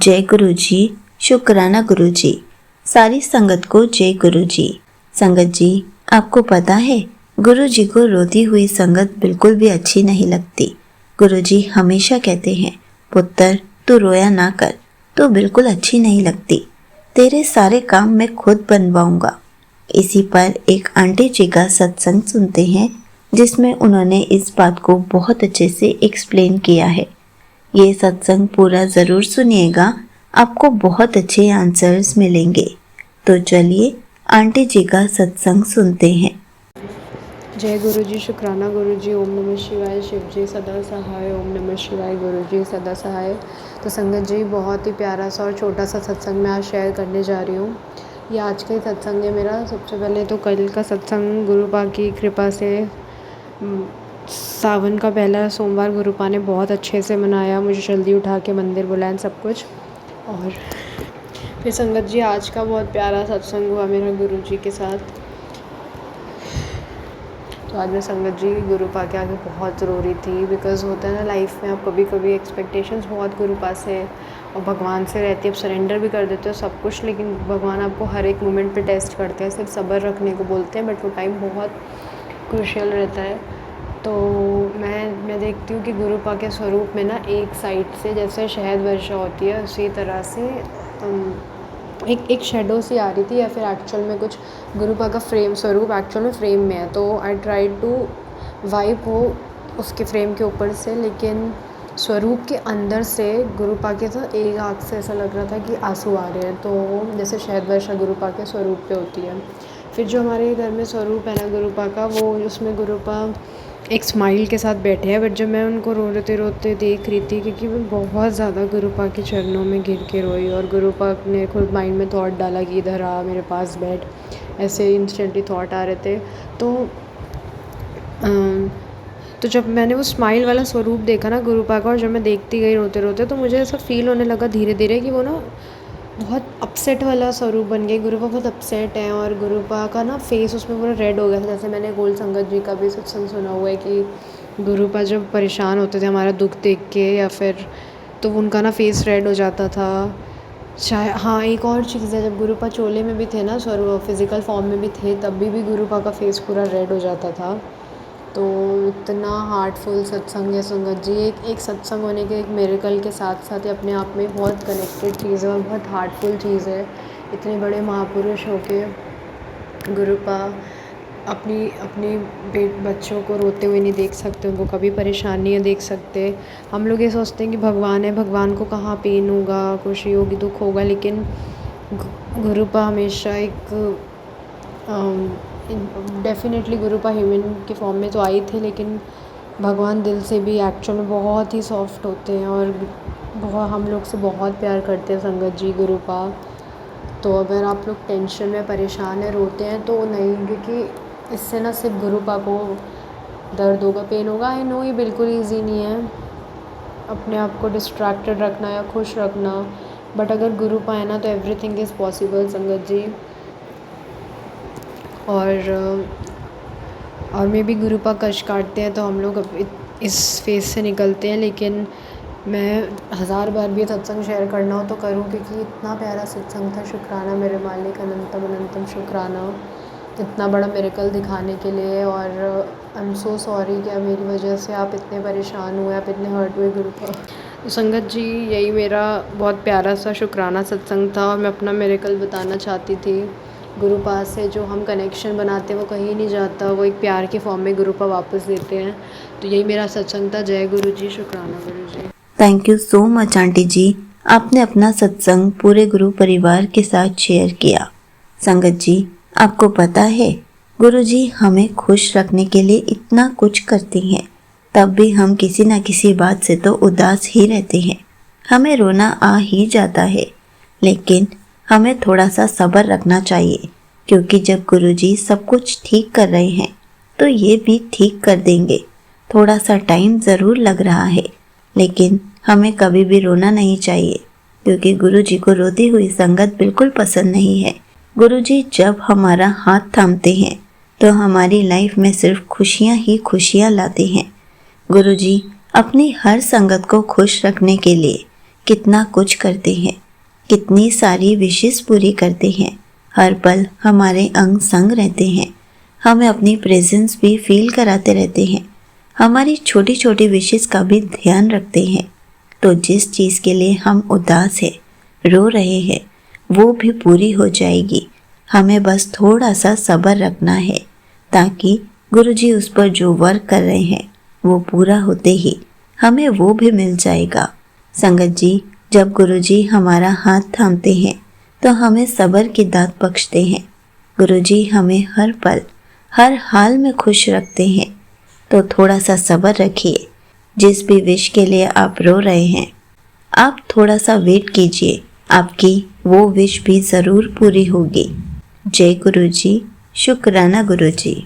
जय गुरु जी, शुक्राना गुरु जी। सारी संगत को जय गुरु जी। संगत जी, आपको पता है गुरु जी को रोती हुई संगत बिल्कुल भी अच्छी नहीं लगती। गुरु जी हमेशा कहते हैं, पुत्र तू रोया ना कर, तो बिल्कुल अच्छी नहीं लगती। तेरे सारे काम मैं खुद बनवाऊंगा। इसी पर एक आंटी जी का सत्संग सुनते हैं, जिसमें उन्होंने इस बात को बहुत अच्छे से एक्सप्लेन किया है। ये सत्संग पूरा ज़रूर सुनिएगा, आपको बहुत अच्छे आंसर्स मिलेंगे। तो चलिए आंटी जी का सत्संग सुनते हैं। जय गुरु जी, शुक्राना गुरु जी। ओम नमः शिवाय। शिव जी सदा सहाय। ओम नमः शिवाय। गुरु जी सदा सहाय। तो संगत जी, बहुत ही प्यारा सा और छोटा सा सत्संग मैं आज शेयर करने जा रही हूँ। ये आज का ही सत्संग है मेरा। सबसे पहले तो कल का सत्संग गुरुपा की कृपा से सावन का पहला सोमवार गुरुपा ने बहुत अच्छे से मनाया, मुझे जल्दी उठा के मंदिर बुलाया, सब कुछ। और फिर संगत जी, आज का बहुत प्यारा सत्संग हुआ मेरा गुरु जी के साथ। तो आज मैं संगत जी गुरुपा के आगे बहुत रो रही थी, बिकॉज़ होता है ना लाइफ में, आप कभी कभी एक्सपेक्टेशंस बहुत गुरुपा से और भगवान से रहती है। आप सरेंडर भी कर देते हो सब कुछ, लेकिन भगवान आपको हर एक मोमेंट पे टेस्ट करते हैं। सिर्फ सब्र रखने को बोलते हैं, बट वो टाइम बहुत क्रूशियल रहता है। तो मैं देखती हूँ कि गुरुपा के स्वरूप में ना, एक साइड से जैसे शहद वर्षा होती है, उसी तरह से एक शेडो सी आ रही थी, या फिर एक्चुअल में कुछ गुरुपा का फ्रेम स्वरूप एक्चुअल में फ्रेम में है। तो आई ट्राई टू वाइप हो उसके फ्रेम के ऊपर से, लेकिन स्वरूप के अंदर से गुरुपा के तो एक आँख से ऐसा लग रहा था कि आंसू आ रहे हैं। तो जैसे शहद वर्षा गुरुपा के स्वरूप पे होती है। फिर जो हमारे घर में स्वरूप है ना गुरुपा का, वो उसमें गुरुपा एक स्माइल के साथ बैठे हैं। बट जब मैं उनको रोते रोते देख रही थी, क्योंकि मैं बहुत ज़्यादा गुरुपा के चरणों में गिर के रोई, और गुरुपा ने खुद माइंड में थॉट डाला कि इधर आ, मेरे पास बैठ, ऐसे इंस्टेंटली थॉट आ रहे थे। तो जब मैंने वो स्माइल वाला स्वरूप देखा ना गुरुपा का, और जब मैं देखती गई रोते रोते, तो मुझे ऐसा फील होने लगा धीरे धीरे कि वो ना बहुत अपसेट वाला स्वरूप बन गया। गुरुपा बहुत अपसेट है, और गुरुपा का ना फेस उसमें पूरा रेड हो गया था। जैसे मैंने गोल संगत जी का भी सत्संग सुना हुआ है कि गुरुपा जब परेशान होते थे हमारा दुख देख के, या फिर तो उनका ना फेस रेड हो जाता था शायद। हाँ, एक और चीज़ है, जब गुरुपा चोले में भी थे ना, स्वरूप फिज़िकल फॉर्म में भी थे, तब भी गुरुपा का फेस पूरा रेड हो जाता था। तो इतना हार्टफुल सत्संग है संगत जी। एक सत्संग होने के एक मिरेकल के साथ साथ ये अपने आप में बहुत कनेक्टेड चीज़ है और बहुत हार्टफुल चीज़ है। इतने बड़े महापुरुष होके गुरुपा अपनी अपनी बच्चों को रोते हुए नहीं देख सकते, उनको कभी परेशानियाँ देख सकते। हम लोग ये सोचते हैं कि भगवान है, भगवान को कहाँ पेन होगा, खुशी होगी, दुख होगा, लेकिन गुरुपा हमेशा एक डेफ़िनेटली गुरुपा ह्यूमन के फॉर्म में तो आई थी, लेकिन भगवान दिल से भी एक्चुअल में बहुत ही सॉफ्ट होते हैं, और बहुत हम लोग से बहुत प्यार करते हैं संगत जी गुरुपा। तो अगर आप लोग टेंशन में परेशान है, रोते हैं, तो नहीं, क्योंकि इससे ना सिर्फ गुरुपा को दर्द होगा, पेन होगा। आई नो ये बिल्कुल ईजी नहीं है अपने आप को डिस्ट्रैक्टेड रखना या खुश रखना, बट अगर गुरुपा है ना, तो एवरीथिंग इज़ पॉसिबल संगत जी। और मे भी गुरुपा कष्ट काटते हैं, तो हम लोग इस फेज़ से निकलते हैं। लेकिन मैं हज़ार बार भी सत्संग शेयर करना हो तो करूं, क्योंकि इतना प्यारा सत्संग था। शुक्राना मेरे मालिक, अनंतम अनंतम शुक्राना, इतना बड़ा मिरेकल दिखाने के लिए। और आई एम सो सॉरी कि मेरी वजह से आप इतने परेशान हुए, आप इतने हर्ट हुए गुरुपा। तो संगत जी, यही मेरा बहुत प्यारा सा शुक्राना सत्संग था, और मैं अपना मिरेकल बताना चाहती थी। गुरुपा से जो हम कनेक्शन बनाते हैं वो कहीं नहीं जाता, वो एक प्यार के फॉर्म में गुरुपा वापस देते हैं। तो यही मेरा सत्संग था। जय गुरु जी, शुक्राना गुरु जी। Thank you so much aunty जी, आपने अपना सत्संग पूरे गुरु परिवार के साथ शेयर किया। संगत जी, आपको पता है गुरु जी हमें खुश रखने के लिए इतना कुछ करते हैं, तब भी हम किसी न किसी बात से तो उदास ही रहते हैं। हमें रोना आ ही जाता है, लेकिन हमें थोड़ा सा सब्र रखना चाहिए, क्योंकि जब गुरु जी सब कुछ ठीक कर रहे हैं तो ये भी ठीक कर देंगे। थोड़ा सा टाइम ज़रूर लग रहा है, लेकिन हमें कभी भी रोना नहीं चाहिए, क्योंकि गुरु जी को रोती हुई संगत बिल्कुल पसंद नहीं है। गुरु जी जब हमारा हाथ थामते हैं तो हमारी लाइफ में सिर्फ खुशियाँ ही खुशियाँ लाते हैं। गुरु जी अपनी हर संगत को खुश रखने के लिए कितना कुछ करते हैं, कितनी सारी विशेष पूरी करते हैं। हर पल हमारे अंग संग रहते हैं, हमें अपनी प्रेजेंस भी फील कराते रहते हैं, हमारी छोटी छोटी विशेष का भी ध्यान रखते हैं। तो जिस चीज़ के लिए हम उदास हैं, रो रहे हैं, वो भी पूरी हो जाएगी। हमें बस थोड़ा सा सब्र रखना है, ताकि गुरुजी उस पर जो वर्क कर रहे हैं वो पूरा होते ही हमें वो भी मिल जाएगा। संगत जी, जब गुरुजी हमारा हाथ थामते हैं तो हमें सब्र की दात बख्शते हैं। गुरुजी हमें हर पल हर हाल में खुश रखते हैं। तो थोड़ा सा सब्र रखिए। जिस भी विश के लिए आप रो रहे हैं, आप थोड़ा सा वेट कीजिए, आपकी वो विश भी ज़रूर पूरी होगी। जय गुरुजी, शुक्राना गुरुजी।